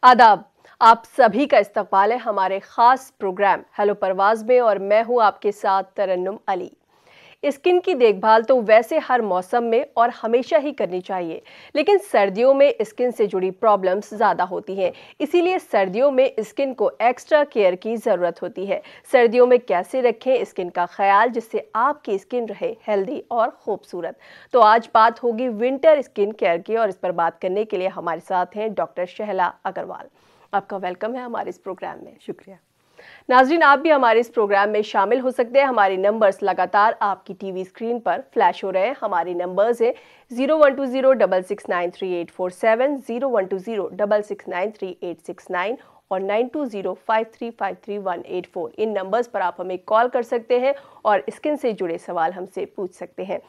आदाब। आप सभी का इस्तकबाल है हमारे ख़ास प्रोग्राम हेलो परवाज़ में और मैं हूं आपके साथ तरन्नुम अली। स्किन की देखभाल तो वैसे हर मौसम में और हमेशा ही करनी चाहिए, लेकिन सर्दियों में स्किन से जुड़ी प्रॉब्लम्स ज़्यादा होती हैं। इसीलिए सर्दियों में स्किन को एक्स्ट्रा केयर की ज़रूरत होती है। सर्दियों में कैसे रखें स्किन का ख्याल जिससे आपकी स्किन रहे हेल्दी और खूबसूरत। तो आज बात होगी विंटर स्किन केयर की और इस पर बात करने के लिए हमारे साथ हैं डॉक्टर शहला अग्रवाल। आपका वेलकम है हमारे इस प्रोग्राम में। शुक्रिया। नाजरीन, आप भी हमारे इस प्रोग्राम में शामिल हो सकते हैं। हमारे नंबर्स लगातार आपकी टीवी स्क्रीन पर फ्लैश हो रहे हैं। हमारे नंबर्स हैं 012066938847, 012066938869 और 9205353184। इन नंबर्स पर आप हमें कॉल कर सकते हैं और स्किन से जुड़े सवाल हमसे पूछ सकते हैं।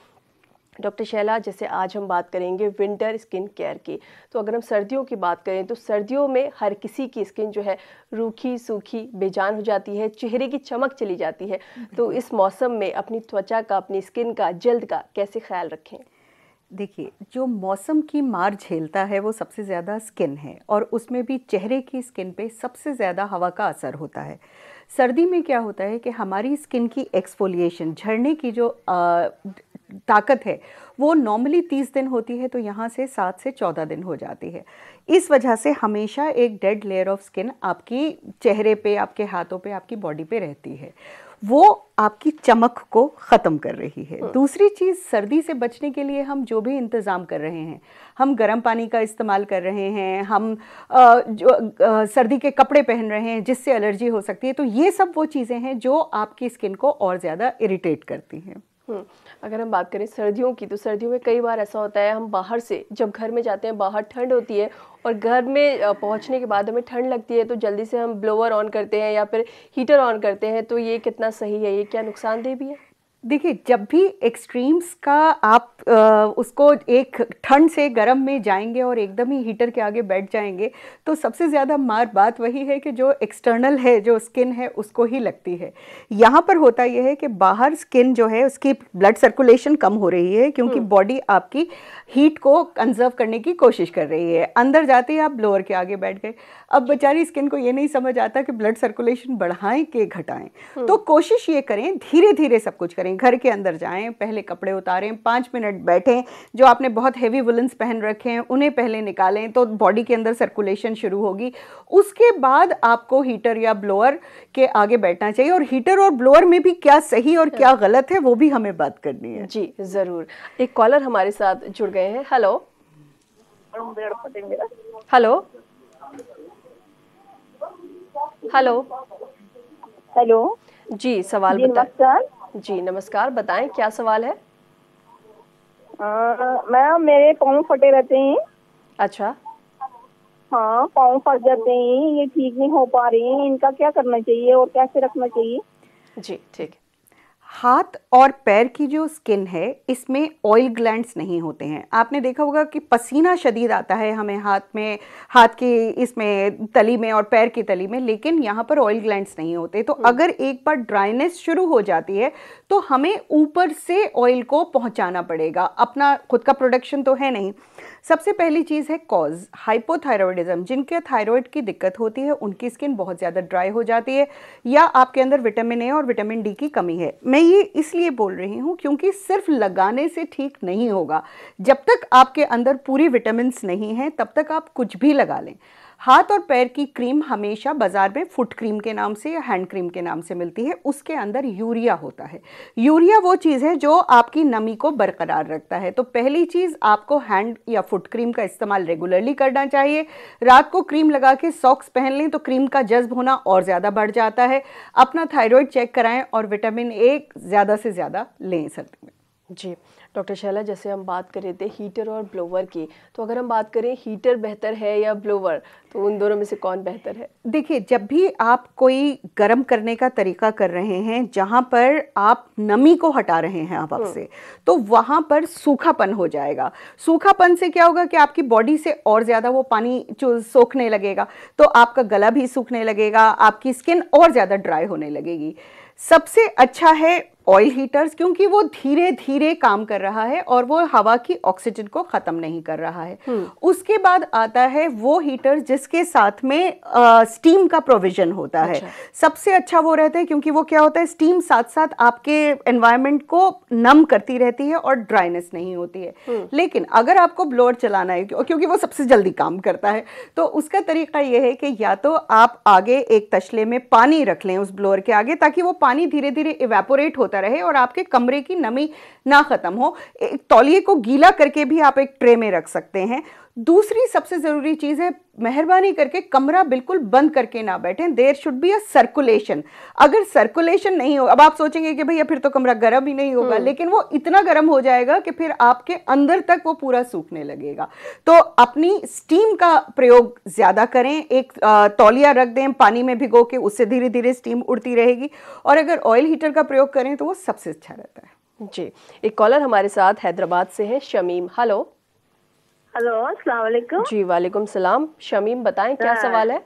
डॉक्टर शैला, जैसे आज हम बात करेंगे विंटर स्किन केयर की, तो अगर हम सर्दियों की बात करें तो सर्दियों में हर किसी की स्किन जो है रूखी सूखी बेजान हो जाती है, चेहरे की चमक चली जाती है। तो इस मौसम में अपनी त्वचा का, अपनी स्किन का, जल्द का कैसे ख्याल रखें? देखिए, जो मौसम की मार झेलता है वो सबसे ज़्यादा स्किन है, और उसमें भी चेहरे की स्किन पे सबसे ज़्यादा हवा का असर होता है। सर्दी में क्या होता है कि हमारी स्किन की एक्सफोलिएशन, झड़ने की जो ताकत है वो नॉर्मली 30 दिन होती है, तो यहाँ से 7 से 14 दिन हो जाती है। इस वजह से हमेशा एक डेड लेयर ऑफ स्किन आपकी चेहरे पे, आपके हाथों पे, आपकी बॉडी पे रहती है। वो आपकी चमक को ख़त्म कर रही है। दूसरी चीज़, सर्दी से बचने के लिए हम जो भी इंतज़ाम कर रहे हैं, हम गर्म पानी का इस्तेमाल कर रहे हैं, हम सर्दी के कपड़े पहन रहे हैं जिससे एलर्जी हो सकती है, तो ये सब वो चीज़ें हैं जो आपकी स्किन को और ज़्यादा इरिटेट करती हैं। अगर हम बात करें सर्दियों की, तो सर्दियों में कई बार ऐसा होता है, हम बाहर से जब घर में जाते हैं, बाहर ठंड होती है और घर में पहुंचने के बाद हमें ठंड लगती है, तो जल्दी से हम ब्लोअर ऑन करते हैं या फिर हीटर ऑन करते हैं। तो ये कितना सही है? ये क्या नुकसानदेह भी है? देखिए, जब भी एक्सट्रीम्स का आप उसको एक ठंड से गर्म में जाएंगे और एकदम ही हीटर के आगे बैठ जाएंगे, तो सबसे ज़्यादा मार बात वही है कि जो एक्सटर्नल है, जो स्किन है, उसको ही लगती है। यहाँ पर होता यह है कि बाहर स्किन जो है उसकी ब्लड सर्कुलेशन कम हो रही है, क्योंकि बॉडी आपकी हीट को कंजर्व करने की कोशिश कर रही है। अंदर जाते ही आप ब्लोअर के आगे बैठ गए। अब बेचारी स्किन को ये नहीं समझ आता कि ब्लड सर्कुलेशन बढ़ाएं कि घटाएं। तो कोशिश ये करें, धीरे धीरे सब कुछ करें। घर के अंदर जाएं, पहले कपड़े उतारें, 5 मिनट बैठें, जो आपने बहुत हेवी वुलन्स पहन रखे हैं उन्हें पहले निकालें, तो बॉडी के अंदर सर्कुलेशन शुरू होगी। उसके बाद आपको हीटर या ब्लोअर के आगे बैठना चाहिए। और हीटर और ब्लोअर में भी क्या सही और क्या गलत है वो भी हमें बात करनी है। जी ज़रूर। एक कॉलर हमारे साथ जुड़ गए हैं। हेलो हेलो हेलो हेलो जी, सवाल जी बताएं। नमस्कार। जी नमस्कार, बताएं क्या सवाल है? मैम, मेरे पाँव फटे रहते हैं। अच्छा, हाँ, पाँव फट जाते हैं, ये ठीक नहीं हो पा रहे हैं। इनका क्या करना चाहिए और कैसे रखना चाहिए? जी ठीक है। हाथ और पैर की जो स्किन है इसमें ऑयल ग्लैंड्स नहीं होते हैं। आपने देखा होगा कि पसीना शदीद आता है हमें हाथ में, हाथ की इसमें तली में और पैर की तली में, लेकिन यहाँ पर ऑयल ग्लैंड्स नहीं होते। तो अगर एक बार ड्राइनेस शुरू हो जाती है तो हमें ऊपर से ऑयल को पहुँचाना पड़ेगा। अपना खुद का प्रोडक्शन तो है नहीं। सबसे पहली चीज़ है कॉज, हाइपोथायरॉयडिज्म। जिनके थायराइड की दिक्कत होती है उनकी स्किन बहुत ज़्यादा ड्राई हो जाती है, या आपके अंदर विटामिन ए और विटामिन डी की कमी है। मैं ये इसलिए बोल रही हूँ क्योंकि सिर्फ लगाने से ठीक नहीं होगा। जब तक आपके अंदर पूरी विटामिन्स नहीं हैं तब तक आप कुछ भी लगा लें। हाथ और पैर की क्रीम हमेशा बाजार में फुट क्रीम के नाम से या हैंड क्रीम के नाम से मिलती है। उसके अंदर यूरिया होता है। यूरिया वो चीज़ है जो आपकी नमी को बरकरार रखता है। तो पहली चीज़, आपको हैंड या फुट क्रीम का इस्तेमाल रेगुलरली करना चाहिए। रात को क्रीम लगा के सॉक्स पहन लें तो क्रीम का जज्ब होना और ज़्यादा बढ़ जाता है। अपना थायराइड चेक कराएं और विटामिन ए ज़्यादा से ज़्यादा लें सर्दी में। जी डॉक्टर शैला, जैसे हम बात कर रहे थे हीटर और ब्लोवर की, तो अगर हम बात करें हीटर बेहतर है या ब्लोवर, तो उन दोनों में से कौन बेहतर है? देखिए, जब भी आप कोई गर्म करने का तरीका कर रहे हैं जहाँ पर आप नमी को हटा रहे हैं हवा से, तो वहाँ पर सूखापन हो जाएगा। सूखापन से क्या होगा कि आपकी बॉडी से और ज़्यादा वो पानी जो सोखने लगेगा, तो आपका गला भी सूखने लगेगा, आपकी स्किन और ज़्यादा ड्राई होने लगेगी। सबसे अच्छा है ऑयल हीटर्स, क्योंकि वो धीरे धीरे काम कर रहा है और वो हवा की ऑक्सीजन को खत्म नहीं कर रहा है। उसके बाद आता है वो हीटर जिसके साथ में स्टीम का प्रोविजन होता है। सबसे अच्छा वो रहता है, क्योंकि वो क्या होता है, स्टीम साथ साथ आपके एनवायरनमेंट को नम करती रहती है और ड्राइनेस नहीं होती है। लेकिन अगर आपको ब्लोअर चलाना है, क्योंकि वो सबसे जल्दी काम करता है, तो उसका तरीका ये है कि या तो आप आगे एक तशले में पानी रख लें उस ब्लोअर के आगे, ताकि वो पानी धीरे धीरे इवेपोरेट होता रहे और आपके कमरे की नमी ना खत्म हो। एक तौलिए को गीला करके भी आप एक ट्रे में रख सकते हैं। दूसरी सबसे जरूरी चीज है, मेहरबानी करके कमरा बिल्कुल बंद करके ना बैठें। There should be a circulation. अगर सर्कुलेशन नहीं हो, अब आप सोचेंगे कि भैया फिर तो कमरा गर्म ही नहीं होगा, लेकिन वो इतना गर्म हो जाएगा कि फिर आपके अंदर तक वो पूरा सूखने लगेगा। तो अपनी स्टीम का प्रयोग ज्यादा करें। एक तौलिया रख दें पानी में भिगो के, उससे धीरे धीरे स्टीम उड़ती रहेगी। और अगर ऑयल हीटर का प्रयोग करें तो वो सबसे अच्छा रहता है। जी, एक कॉलर हमारे साथ हैदराबाद से है, शमीम। हेलो। हेलो, अस्सलाम वालेकुम। जी वालेकुम सलाम। शमीम बताएं क्या सवाल है?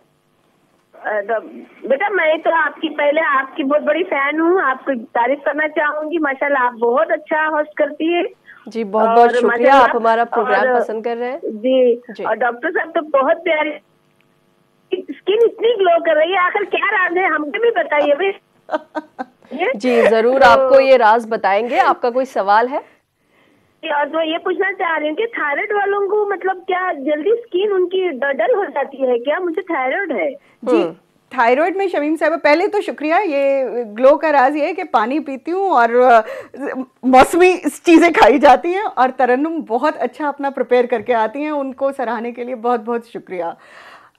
बेटा मैं तो पहले आपकी बहुत बड़ी फैन हूँ, आपकी तारीफ करना चाहूंगी। माशाल्लाह आप बहुत अच्छा होस्ट करती है। जी बहुत बहुत शुक्रिया, आप हमारा प्रोग्राम पसंद कर रहे हैं। जी। और डॉक्टर साहब तो बहुत प्यारी, स्किन इतनी ग्लो कर रही है, आखिर क्या राज है, हमको भी बताइए भाई। जी जरूर, आपको ये राज बताएंगे। आपका कोई सवाल है? और तो ये पूछना चाह रही हूँ कि थायराइड वालों को मतलब क्या जल्दी स्किन उनकी डल हो जाती है क्या? मुझे थायराइड है। जी, थायराइड में शमीम साहब पहले तो शुक्रिया। ये ग्लो का राज ये है कि पानी पीती हूँ और मौसमी चीज़ें खाई जाती हैं, और तरन्नुम बहुत अच्छा अपना प्रिपेयर करके आती हैं। उनको सराहने के लिए बहुत बहुत शुक्रिया।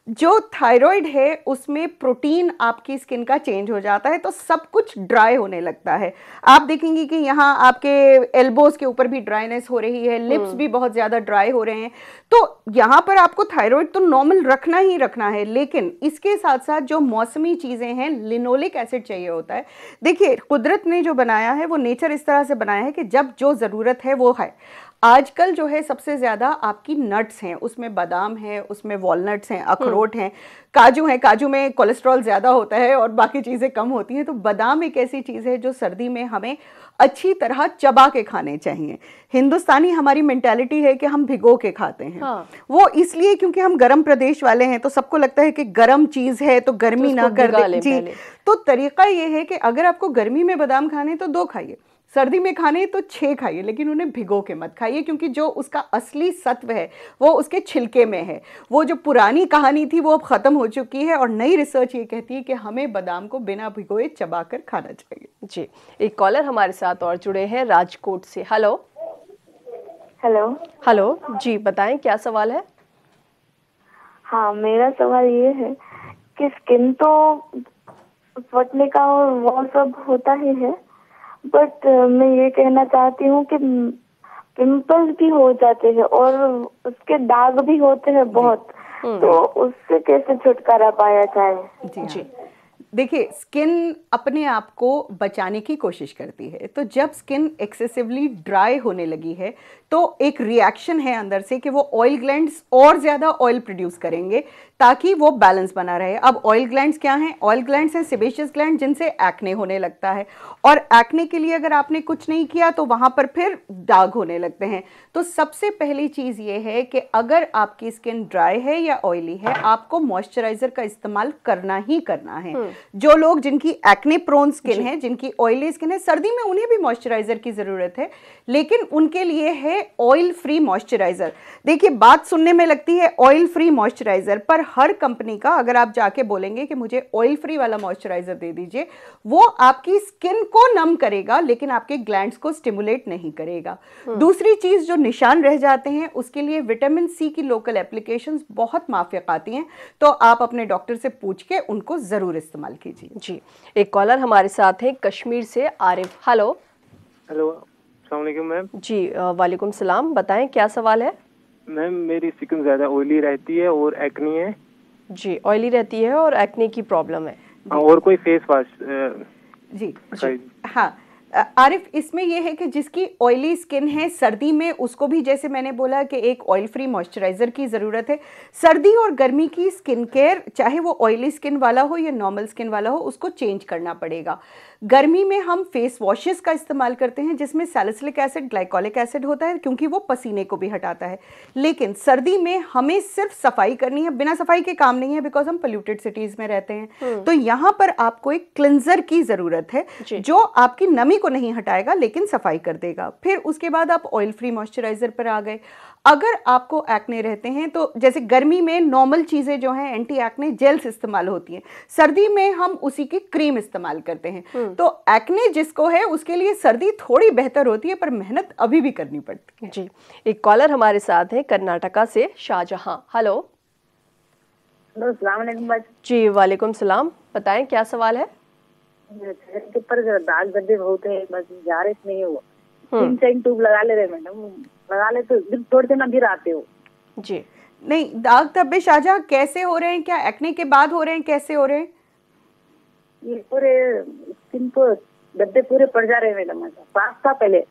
जो थायराइड है उसमें प्रोटीन आपकी स्किन का चेंज हो जाता है, तो सब कुछ ड्राई होने लगता है। आप देखेंगे कि यहाँ आपके एल्बोज के ऊपर भी ड्राइनेस हो रही है, लिप्स भी बहुत ज़्यादा ड्राई हो रहे हैं। तो यहाँ पर आपको थायराइड तो नॉर्मल रखना ही रखना है, लेकिन इसके साथ साथ जो मौसमी चीज़ें हैं, लिनोलिक एसिड चाहिए होता है। देखिए, कुदरत ने जो बनाया है वो नेचर इस तरह से बनाया है कि जब जो ज़रूरत है वो है। आजकल जो है सबसे ज़्यादा आपकी नट्स हैं, उसमें बादाम है, उसमें वॉलनट्स हैं, अखरोट हैं, काजू हैं। काजू में कोलेस्ट्रॉल ज़्यादा होता है और बाकी चीज़ें कम होती हैं। तो बादाम एक ऐसी चीज़ है जो सर्दी में हमें अच्छी तरह चबा के खाने चाहिए। हिंदुस्तानी हमारी मेंटालिटी है कि हम भिगो के खाते हैं। वो इसलिए क्योंकि हम गर्म प्रदेश वाले हैं, तो सबको लगता है कि गर्म चीज़ है तो गर्मी ना कर दे। जी, तो तरीका ये है कि अगर आपको गर्मी में बादाम खाने तो 2 खाइए, सर्दी में खाने तो 6 खाइए, लेकिन उन्हें भिगो के मत खाइए, क्योंकि जो उसका असली सत्व है वो उसके छिलके में है। वो जो पुरानी कहानी थी वो अब ख़त्म हो चुकी है, और नई रिसर्च ये कहती है कि हमें बादाम को बिना भिगोए चबाकर खाना चाहिए। जी, एक कॉलर हमारे साथ और जुड़े हैं राजकोट से। हेलो। हेलो। हेलो जी, बताएं क्या सवाल है? हाँ, मेरा सवाल ये है कि स्किन तो फटने का और वो सब होता ही है, बट मैं ये कहना चाहती हूँ कि पिंपल्स भी हो जाते हैं और उसके दाग भी होते हैं बहुत, तो उससे कैसे छुटकारा पाया जाए? जी, देखिए, स्किन अपने आप को बचाने की कोशिश करती है। तो जब स्किन एक्सेसिवली ड्राई होने लगी है तो एक रिएक्शन है अंदर से कि वो ऑयल ग्लैंड्स और ज़्यादा ऑयल प्रोड्यूस करेंगे ताकि वो बैलेंस बना रहे। अब ऑयल ग्लैंड्स क्या हैं? ऑयल ग्लैंड्स हैं सेबेशियस ग्लैंड, जिनसे एक्ने होने लगता है, और एक्ने के लिए अगर आपने कुछ नहीं किया तो वहाँ पर फिर दाग होने लगते हैं। तो सबसे पहली चीज़ ये है कि अगर आपकी स्किन ड्राई है या ऑयली है, आपको मॉइस्चराइज़र का इस्तेमाल करना ही करना है। जो लोग जिनकी एक्ने प्रोन स्किन है, जिनकी ऑयली स्किन है, सर्दी में उन्हें भी मॉइस्चराइज़र की ज़रूरत है, लेकिन उनके लिए है ऑयल फ्री मॉइस्चराइज़र। देखिए, बात सुनने में लगती है ऑयल फ्री मॉइस्चराइज़र, पर हर कंपनी का अगर आप जाके बोलेंगे कि मुझे ऑयल फ्री वाला मॉइस्चराइज़र दे दीजिए, वो आपकी स्किन को नम करेगा लेकिन आपके ग्लैंड्स को स्टिमुलेट नहीं करेगा। दूसरी चीज़ जो निशान रह जाते हैं उसके लिए विटामिन सी की लोकल एप्लीकेशंस बहुत माफिक आती हैं, तो आप अपने डॉक्टर से पूछ के उनको ज़रूर इस्तेमाल कीजिए। जी, एक कॉलर हमारे साथ हैं कश्मीर से, आरिफ। हेलो। हेलो, अस्सलाम वालेकुम मैम। जी वालेकुम सलाम, बताएं क्या सवाल है? मैम, मेरी स्किन ज़्यादा ऑयली रहती है और एक्ने है। जी, ऑयली रहती है और एक्ने की प्रॉब्लम है। और कोई फेस वॉश? जी, हाँ आरिफ, इसमें यह है कि जिसकी ऑयली स्किन है, सर्दी में उसको भी, जैसे मैंने बोला कि एक ऑयल फ्री मॉइस्चराइज़र की ज़रूरत है। सर्दी और गर्मी की स्किन केयर, चाहे वो ऑयली स्किन वाला हो या नॉर्मल स्किन वाला हो, उसको चेंज करना पड़ेगा। गर्मी में हम फेस वॉशेस का इस्तेमाल करते हैं जिसमें सैलिसिलिक एसिड, ग्लाइकोलिक एसिड होता है क्योंकि वो पसीने को भी हटाता है। लेकिन सर्दी में हमें सिर्फ सफाई करनी है, बिना सफाई के काम नहीं है, बिकॉज हम पोल्यूटेड सिटीज में रहते हैं। तो यहाँ पर आपको एक क्लिंजर की जरूरत है जो आपकी नमी को नहीं हटाएगा लेकिन सफाई कर देगा। फिर उसके बाद आप ऑयल फ्री मॉइस्चराइजर पर आ गए। अगर आपको एक्ने रहते हैं तो जैसे गर्मी में नॉर्मल चीजें जो हैं एंटी एक्ने जेल्स इस्तेमाल होती हैं, सर्दी में हम उसी की क्रीम इस्तेमाल करते हैं। तो एक्ने जिसको है उसके लिए सर्दी थोड़ी बेहतर होती है, पर मेहनत अभी भी करनी पड़ती है। जी, एक कॉलर हमारे साथ है कर्नाटका से, शाहजहां। हेलो। अस्सलाम वालेकुम। जी वालेकुम सलाम, बताएं क्या सवाल है? चेहरे के ऊपर दाग धब्बे बहुत है, बस जारिश नहीं है वो। 3 ट्यूब लगा ले रहे मैडम, लगा ले तो थोड़े दिन फिर आते हो। जी नहीं, दाग धब्बे शाहजहां कैसे हो रहे हैं? क्या एक्ने के बाद हो रहे हैं? कैसे हो रहे हैं? ये पूरे स्किन को धब्बे पूरे पड़ जा रहे हैं मैडम, साफ था पहले,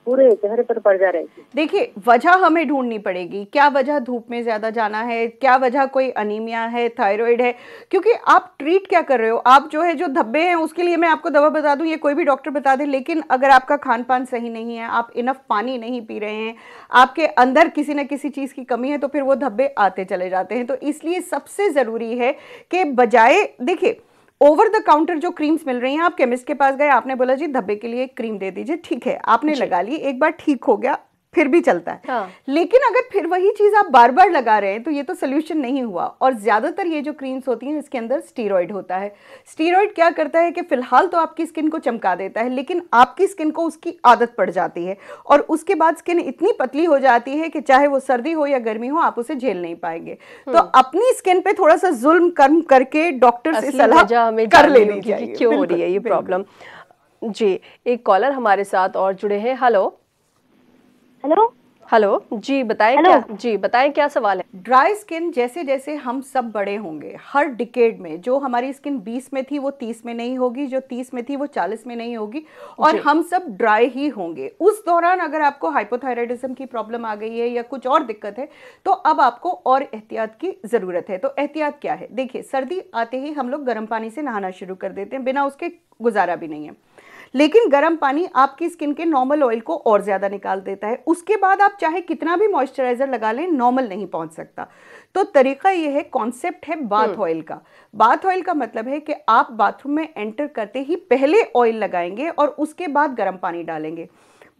पूरे चेहरे पर पड़ जा रहे हैं। देखिए, वजह हमें ढूंढनी पड़ेगी। क्या वजह धूप में ज्यादा जाना है, क्या वजह कोई अनीमिया है, थायराइड है, क्योंकि आप ट्रीट क्या कर रहे हो। आप जो है जो धब्बे हैं उसके लिए मैं आपको दवा बता दूं, ये कोई भी डॉक्टर बता दे, लेकिन अगर आपका खान पान सही नहीं है, आप इनफ पानी नहीं पी रहे हैं, आपके अंदर किसी न किसी चीज की कमी है, तो फिर वो धब्बे आते चले जाते हैं। तो इसलिए सबसे जरूरी है कि बजाय, देखिए ओवर द काउंटर जो क्रीम्स मिल रही हैं, आप केमिस्ट के पास गए, आपने बोला जी धब्बे के लिए एक क्रीम दे दीजिए, ठीक है, आपने लगा ली, एक बार ठीक हो गया, फिर भी चलता है। हाँ। लेकिन अगर फिर वही चीज आप बार बार लगा रहे हैं तो ये तो सोल्यूशन नहीं हुआ। और ज्यादातर ये जो क्रीम्स होती हैं इसके अंदर स्टीरॉयड होता है। स्टीरॉयड क्या करता है कि फिलहाल तो आपकी स्किन को चमका देता है, लेकिन आपकी स्किन को उसकी आदत पड़ जाती है और उसके बाद स्किन इतनी पतली हो जाती है कि चाहे वो सर्दी हो या गर्मी हो, आप उसे झेल नहीं पाएंगे। तो अपनी स्किन पे थोड़ा सा जुल्म कर्म करके डॉक्टर से सलाह कर लेनी चाहिए, क्यों हो रही है ये प्रॉब्लम। जी, एक कॉलर हमारे साथ और जुड़े हैं। हेलो। हेलो हेलो, जी बताएं क्या, जी बताएं क्या सवाल है? ड्राई स्किन, जैसे जैसे हम सब बड़े होंगे, हर डिकेड में जो हमारी स्किन 20 में थी वो 30 में नहीं होगी, जो 30 में थी वो 40 में नहीं होगी, और हम सब ड्राई ही होंगे। उस दौरान अगर आपको हाइपोथायराइडिज्म की प्रॉब्लम आ गई है या कुछ और दिक्कत है तो अब आपको और एहतियात की जरूरत है। तो एहतियात क्या है? देखिए, सर्दी आते ही हम लोग गर्म पानी से नहाना शुरू कर देते हैं, बिना उसके गुजारा भी नहीं है। लेकिन गर्म पानी आपकी स्किन के नॉर्मल ऑयल को और ज्यादा निकाल देता है। उसके बाद आप चाहे कितना भी मॉइस्चराइजर लगा लें, नॉर्मल नहीं पहुंच सकता। तो तरीका यह है, कॉन्सेप्ट है बाथ ऑयल का। बाथ ऑयल का मतलब है कि आप बाथरूम में एंटर करते ही पहले ऑयल लगाएंगे और उसके बाद गर्म पानी डालेंगे।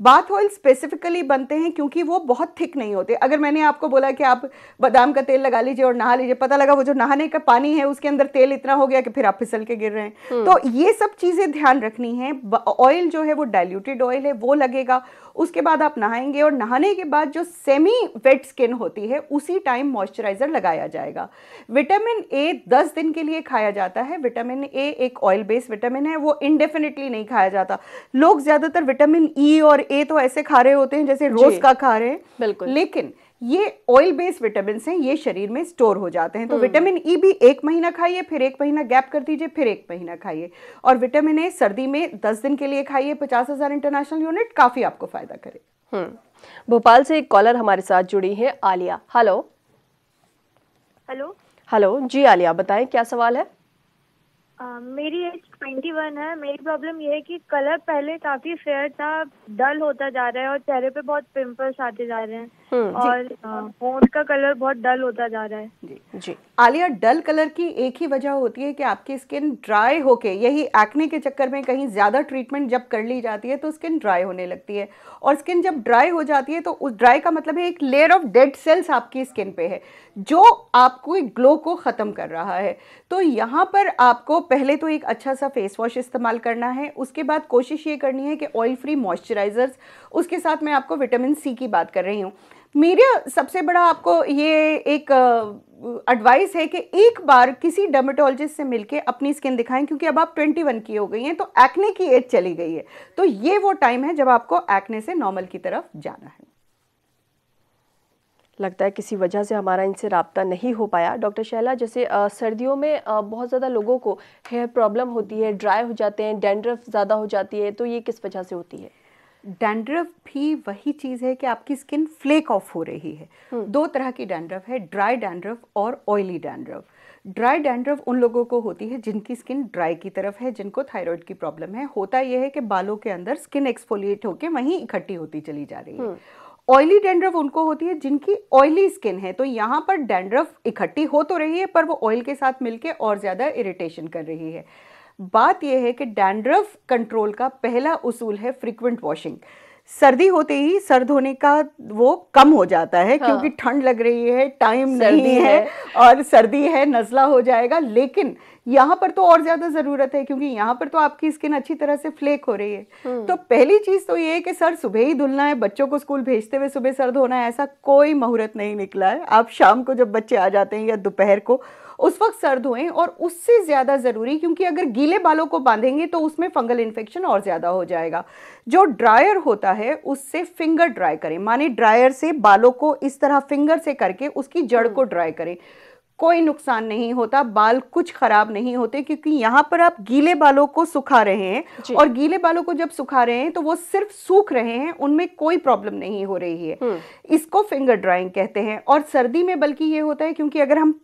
बाथ ऑयल स्पेसिफिकली बनते हैं क्योंकि वो बहुत थिक नहीं होते। अगर मैंने आपको बोला कि आप बादाम का तेल लगा लीजिए और नहा लीजिए, पता लगा वो जो नहाने का पानी है उसके अंदर तेल इतना हो गया कि फिर आप फिसल के गिर रहे हैं। तो ये सब चीजें ध्यान रखनी है। ऑयल जो है वो डाइल्यूटेड ऑयल है, वो लगेगा। उसके बाद आप नहाएंगे और नहाने के बाद जो सेमी वेट स्किन होती है उसी टाइम मॉइस्चराइजर लगाया जाएगा। विटामिन ए 10 दिन के लिए खाया जाता है। विटामिन ए एक ऑयल बेस्ड विटामिन है, वो इंडेफिनिटली नहीं खाया जाता। लोग ज्यादातर विटामिन ई और ए तो ऐसे खा रहे होते हैं जैसे रोज का खा रहे हैं, बिल्कुल, लेकिन ये ऑयल बेस्ड विटामिन हैं, ये शरीर में स्टोर हो जाते हैं। तो विटामिन ई भी 1 महीना खाइए, फिर 1 महीना गैप कर दीजिए, फिर 1 महीना खाइए। और विटामिन ए सर्दी में 10 दिन के लिए खाइए, 50,000 इंटरनेशनल यूनिट, काफी आपको फायदा करे। भोपाल से एक कॉलर हमारे साथ जुड़ी है, आलिया। हेलो। हेलो हेलो, जी आलिया, बताएं क्या सवाल है? मेरी एज 21 है। मेरी प्रॉब्लम ये है कि कलर पहले काफी फेयर था, डल होता जा रहा है और चेहरे पे बहुत पिंपल्स आते जा रहे हैं और होंठ का कलर बहुत डल होता जा रहा है। जी आलिया, डल कलर की एक ही वजह होती है कि आपकी स्किन ड्राई होके, यही एक्ने के चक्कर में कहीं ज्यादा ट्रीटमेंट जब कर ली जाती है तो स्किन ड्राई होने लगती है। और स्किन जब ड्राई हो जाती है तो उस ड्राई का मतलब है एक लेयर ऑफ डेड सेल्स आपकी स्किन पे है जो आपको ग्लो को खत्म कर रहा है। तो यहाँ पर आपको पहले तो एक अच्छा सा फेस वॉश इस्तेमाल करना है। उसके बाद कोशिश ये करनी है कि ऑयल फ्री मॉइस्चराइजर्स, उसके साथ मैं आपको विटामिन सी की बात कर रही हूँ। मेरा सबसे बड़ा आपको ये एक एडवाइस है कि एक बार किसी डर्मेटोलॉजिस्ट से मिलके अपनी स्किन दिखाएं, क्योंकि अब आप 21 की हो गई हैं तो एक्ने की एज चली गई है। तो ये वो टाइम है जब आपको एक्ने से नॉर्मल की तरफ जाना है। लगता है किसी वजह से हमारा इनसे राब्ता नहीं हो पाया। डॉक्टर शैला, जैसे सर्दियों में बहुत ज़्यादा लोगों को हेयर प्रॉब्लम होती है, ड्राई हो जाते हैं, डैंड्रफ ज़्यादा हो जाती है, तो ये किस वजह से होती है? डैंड्रफ भी वही चीज़ है कि आपकी स्किन फ्लेक ऑफ हो रही है। 2 तरह की डैंड्रफ है, ड्राई डैंड्रफ और ऑयली डैंड्रफ। ड्राई डैंड्रफ उन लोगों को होती है जिनकी स्किन ड्राई की तरफ है, जिनको थायराइड की प्रॉब्लम है। होता यह है कि बालों के अंदर स्किन एक्सफोलिएट होकर वहीं इकट्ठी होती चली जा रही है। ऑयली डैंड्रफ उनको होती है जिनकी ऑयली स्किन है, तो यहाँ पर डैंड्रफ इकट्ठी हो तो रही है पर वो ऑयल के साथ मिलके और ज़्यादा इरिटेशन कर रही है। बात यह है कि डैंड्रफ कंट्रोल का पहला उसूल है फ्रीक्वेंट वॉशिंग। सर्दी होते ही सर्द होने का वो कम हो जाता है, हाँ। क्योंकि ठंड लग रही है, टाइम नहीं है और सर्दी है, नज़ला हो जाएगा। लेकिन यहाँ पर तो और ज़्यादा ज़रूरत है, क्योंकि यहाँ पर तो आपकी स्किन अच्छी तरह से फ्लेक हो रही है। तो पहली चीज़ तो ये है कि सर सुबह ही धुलना है, बच्चों को स्कूल भेजते हुए सुबह सर्द होना है, ऐसा कोई मुहूर्त नहीं निकला है। आप शाम को जब बच्चे आ जाते हैं या दोपहर को, उस वक्त सर्द हुए। और उससे ज़्यादा ज़रूरी, क्योंकि अगर गीले बालों को बांधेंगे तो उसमें फंगल इन्फेक्शन और ज़्यादा हो जाएगा। जो ड्रायर होता है उससे फिंगर ड्राई करें, माने ड्रायर से बालों को इस तरह फिंगर से करके उसकी जड़ को ड्राई करें। कोई नुकसान नहीं होता, बाल कुछ खराब नहीं होते, क्योंकि यहाँ पर आप गीले बालों को सुखा रहे हैं और गीले बालों को जब सुखा रहे हैं तो वो सिर्फ सूख रहे हैं, उनमें कोई प्रॉब्लम नहीं हो रही है। इसको फिंगर ड्राइंग कहते हैं। और सर्दी में बल्कि ये होता है, क्योंकि अगर हम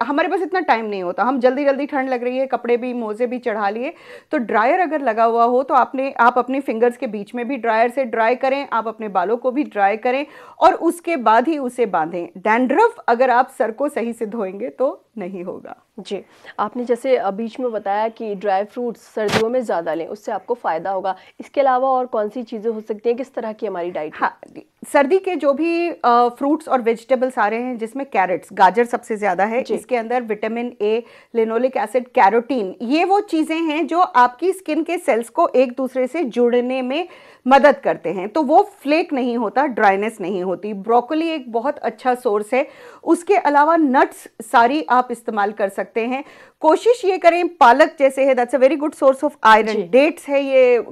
हमारे पास इतना टाइम नहीं होता, हम जल्दी जल्दी ठंड लग रही है, कपड़े भी मोजे भी चढ़ा लिए, तो ड्रायर अगर लगा हुआ हो तो आप अपने फिंगर्स के बीच में भी ड्रायर से ड्राई करें, आप अपने बालों को भी ड्राई करें और उसके बाद ही उसे बांधें। डैंड्रफ अगर आप सर को सही से होंगे तो नहीं होगा। जी, आपने जैसे बीच में बताया कि ड्राई फ्रूट्स सर्दियों में ज़्यादा लें, उससे आपको फ़ायदा होगा। इसके अलावा और कौन सी चीज़ें हो सकती हैं, किस तरह की हमारी डाइट है? हाँ, सर्दी के जो भी फ्रूट्स और वेजिटेबल्स आ रहे हैं, जिसमें कैरेट्स, गाजर सबसे ज़्यादा है, इसके अंदर vitamin A, linoleic acid, carotene, ये वो चीज़ें हैं जो आपकी स्किन के सेल्स को एक दूसरे से जुड़ने में मदद करते हैं, तो वो फ्लेक नहीं होता, ड्राइनेस नहीं होती। ब्रोकली एक बहुत अच्छा सोर्स है। उसके अलावा नट्स सारी आप इस्तेमाल कर सकते हैं। कोशिश ये करें, पालक जैसे है, that's a very good source of iron. Dates है, ये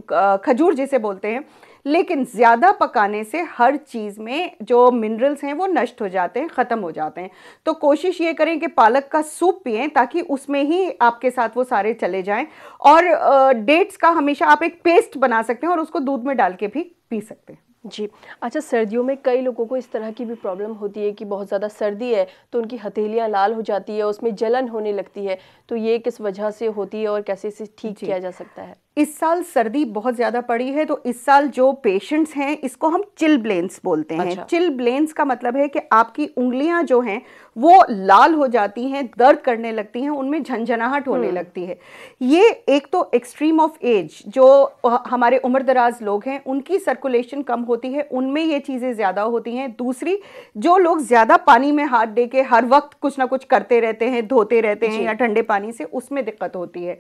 खजूर जिसे बोलते हैं। लेकिन ज़्यादा पकाने से हर चीज़ में जो मिनरल्स हैं वो नष्ट हो जाते हैं, ख़त्म हो जाते हैं। तो कोशिश ये करें कि पालक का सूप पिएं, ताकि उसमें ही आपके साथ वो सारे चले जाएं। और डेट्स का हमेशा आप एक पेस्ट बना सकते हैं और उसको दूध में डाल के भी पी सकते हैं। जी, अच्छा, सर्दियों में कई लोगों को इस तरह की भी प्रॉब्लम होती है कि बहुत ज़्यादा सर्दी है तो उनकी हथेलियाँ लाल हो जाती है, उसमें जलन होने लगती है, तो ये किस वजह से होती है और कैसे इसे ठीक किया जा सकता है? इस साल सर्दी बहुत ज़्यादा पड़ी है, तो इस साल जो पेशेंट्स हैं इसको हम चिलब्लेन्स बोलते हैं। अच्छा। चिलब्लेन्स का मतलब है कि आपकी उंगलियां जो हैं वो लाल हो जाती हैं, दर्द करने लगती हैं, उनमें झंझनाहट होने लगती है। ये एक तो एक्सट्रीम ऑफ एज, जो हमारे उम्रदराज लोग हैं उनकी सर्कुलेशन कम होती है, उनमें ये चीज़ें ज़्यादा होती हैं। दूसरी, जो लोग ज़्यादा पानी में हाथ दे के हर वक्त कुछ ना कुछ करते रहते हैं, धोते रहते हैं या ठंडे पानी से, उसमें दिक्कत होती है।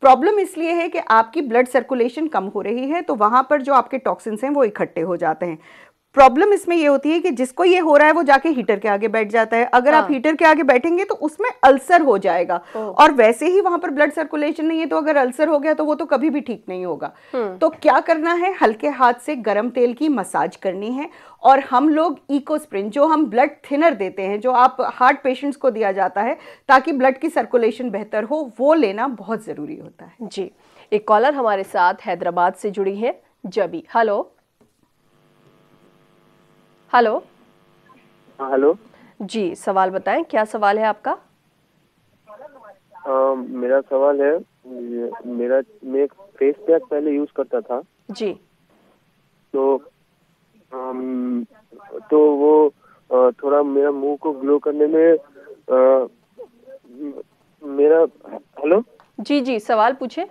प्रॉब्लम इसलिए है कि आपकी ब्लड सर्कुलेशन कम हो रही है, तो वहाँ पर जो आपके टॉक्सिन्स हैं वो इकट्ठे हो जाते हैं। प्रॉब्लम इसमें ये होती है कि जिसको ये हो रहा है वो जाके हीटर के आगे बैठ जाता है। अगर आप हीटर के आगे बैठेंगे तो उसमें अल्सर हो जाएगा, और वैसे ही वहां पर ब्लड सर्कुलेशन नहीं है, तो अगर अल्सर हो गया तो वो तो कभी भी ठीक नहीं होगा। तो क्या करना है, हल्के हाथ से गर्म तेल की मसाज करनी है। और हम लोग इकोस्प्रिन, जो हम ब्लड थिनर देते हैं, जो आप हार्ट पेशेंट्स को दिया जाता है ताकि ब्लड की सर्कुलेशन बेहतर हो, वो लेना बहुत जरूरी होता है। जी, एक कॉलर हमारे साथ हैदराबाद से जुड़ी है, जबी। Hello hello. हाँ, हेलो जी, सवाल बताएं, क्या सवाल है आपका? मेरा सवाल है, मैं एक फेस पैक पहले यूज करता था जी, तो वो थोड़ा मेरा मुंह को ग्लो करने में मेरा हेलो जी जी, सवाल पूछे।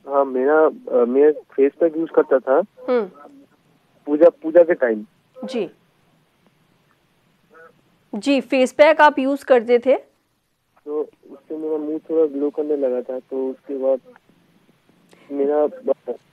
हाँ, मैं फेस पैक यूज करता था पूजा के टाइम। जी जी, फेस पैक आप यूज करते थे, तो उससे मेरा मुंह थोड़ा ग्लो करने लगा था। तो उसके बाद मेरा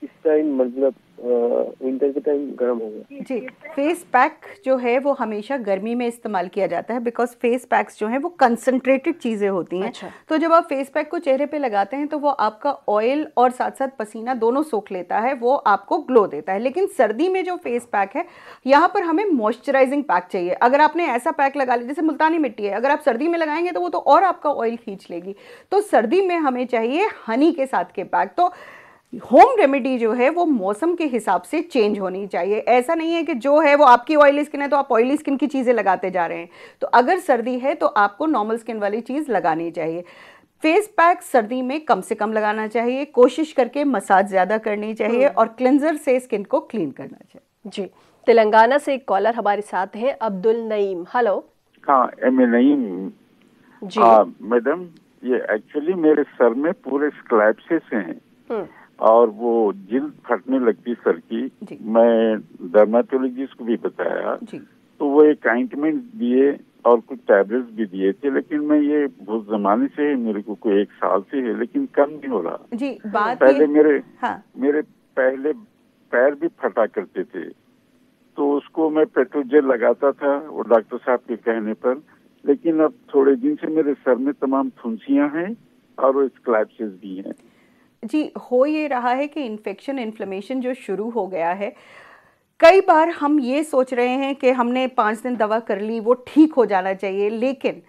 इस टाइम मतलब विंटर के टाइम गर्म हो गया। जी, फेस पैक जो है वो हमेशा गर्मी में इस्तेमाल किया जाता है, बिकॉज फेस पैक्स जो हैं वो कंसंट्रेटेड चीज़ें होती हैं। अच्छा। तो जब आप फेस पैक को चेहरे पे लगाते हैं तो वो आपका ऑयल और साथ साथ पसीना दोनों सोख लेता है, वो आपको ग्लो देता है। लेकिन सर्दी में जो फेस पैक है, यहाँ पर हमें मॉइस्चराइजिंग पैक चाहिए। अगर आपने ऐसा पैक लगा लिया, जैसे मुल्तानी मिट्टी है, अगर आप सर्दी में लगाएंगे तो वो तो और आपका ऑयल खींच लेगी। तो सर्दी में हमें चाहिए हनी के साथ के पैक। तो होम रेमेडी जो है वो मौसम के हिसाब से चेंज होनी चाहिए। ऐसा नहीं है कि जो है वो आपकी ऑयली स्किन है तो आप ऑयली स्किन की चीज़ें लगाते जा रहे हैं। तो अगर सर्दी है तो आपको नॉर्मल स्किन वाली चीज़ लगानी चाहिए। फेस पैक सर्दी में कम से कम लगाना चाहिए, कोशिश करके मसाज ज़्यादा करनी चाहिए और क्लेंजर से स्किन को क्लीन करना चाहिए। जी, तेलंगाना से एक कॉलर हमारे साथ हैं, अब्दुल नईम। हेलो। हाँ, नईम जी। मैडम, ये एक्चुअली मेरे सर में पूरे स्क्लैप्सिस हैं और वो जिल्द फटने लगती सर की। मैं डर्माटोलॉजिस्ट को भी बताया तो वो एक ऑइंटमेंट दिए और कुछ टैबलेट्स भी दिए थे, लेकिन मैं ये बहुत जमाने से है, मेरे को कोई 1 साल से है, लेकिन कम नहीं हो रहा। जी, बात पहले मेरे पहले पैर भी फटा करते थे तो उसको मैं पेट्रोजेल लगाता था वो डॉक्टर साहब के कहने पर, लेकिन अब थोड़े दिन से मेरे सर में तमाम फुंसियां हैं और वो स्क्लैप्सिस भी हैं। जी, हो ये रहा है कि इन्फेक्शन इन्फ्लेमेशन जो शुरू हो गया है, कई बार हम ये सोच रहे हैं कि हमने 5 दिन दवा कर ली वो ठीक हो जाना चाहिए, लेकिन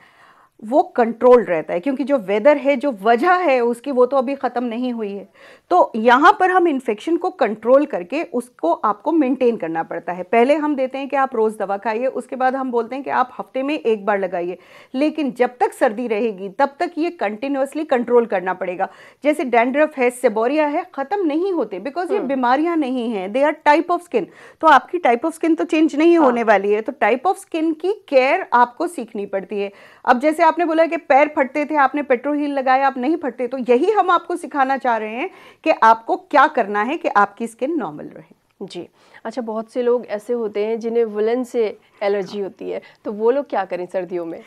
वो कंट्रोल रहता है क्योंकि जो वेदर है, जो वजह है उसकी, वो तो अभी ख़त्म नहीं हुई है। तो यहाँ पर हम इन्फेक्शन को कंट्रोल करके उसको आपको मेंटेन करना पड़ता है। पहले हम देते हैं कि आप रोज़ दवा खाइए, उसके बाद हम बोलते हैं कि आप हफ्ते में 1 बार लगाइए, लेकिन जब तक सर्दी रहेगी तब तक ये कंटिन्यूसली कंट्रोल करना पड़ेगा। जैसे डैंड्रफ है, सेबोरिया है, ख़त्म नहीं होते बिकॉज ये बीमारियाँ नहीं हैं, they are type of skin. तो आपकी टाइप ऑफ स्किन तो चेंज नहीं होने वाली है, तो टाइप ऑफ स्किन की केयर आपको सीखनी पड़ती है। अब जैसे आपने बोला कि पैर फटते थे, आपने पेट्रोल हील लगाया, आप नहीं फटते, तो यही हम आपको सिखाना चाह रहे हैं कि आपको क्या करना है कि आपकी स्किन नॉर्मल रहे। जी, अच्छा, बहुत से लोग ऐसे होते हैं जिन्हें वुलन से एलर्जी होती है, तो वो लोग क्या करें सर्दियों में?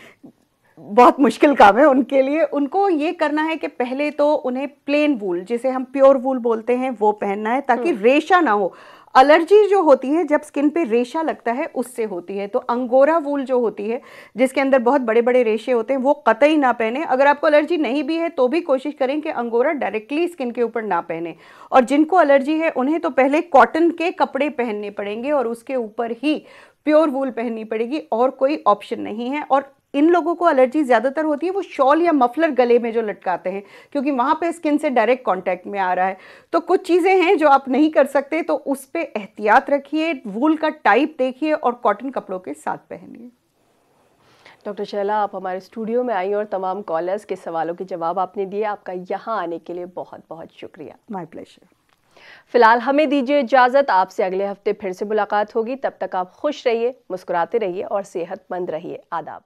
बहुत मुश्किल काम है उनके लिए। उनको ये करना है कि पहले तो उन्हें प्लेन वूल, जिसे हम प्योर वूल बोलते हैं, वो पहनना है ताकि रेशा ना हो। एलर्जी जो होती है जब स्किन पे रेशा लगता है उससे होती है। तो अंगोरा वूल जो होती है जिसके अंदर बहुत बड़े बड़े रेशे होते हैं वो कतई ना पहने। अगर आपको एलर्जी नहीं भी है तो भी कोशिश करें कि अंगोरा डायरेक्टली स्किन के ऊपर ना पहने। और जिनको एलर्जी है उन्हें तो पहले कॉटन के कपड़े पहनने पड़ेंगे और उसके ऊपर ही प्योर वूल पहननी पड़ेगी, और कोई ऑप्शन नहीं है। और इन लोगों को एलर्जी ज़्यादातर होती है वो शॉल या मफलर गले में जो लटकाते हैं, क्योंकि वहाँ पे स्किन से डायरेक्ट कांटेक्ट में आ रहा है। तो कुछ चीज़ें हैं जो आप नहीं कर सकते, तो उस पे एहतियात रखिए, वूल का टाइप देखिए और कॉटन कपड़ों के साथ पहनिए। डॉक्टर शैला, आप हमारे स्टूडियो में आई और तमाम कॉलर्स के सवालों के जवाब आपने दिए। आपका यहाँ आने के लिए बहुत बहुत शुक्रिया। My pleasure. फिलहाल हमें दीजिए इजाज़त, आपसे अगले हफ्ते फिर से मुलाकात होगी। तब तक आप खुश रहिए, मुस्कुराते रहिए और सेहतमंद रहिए। आदाब।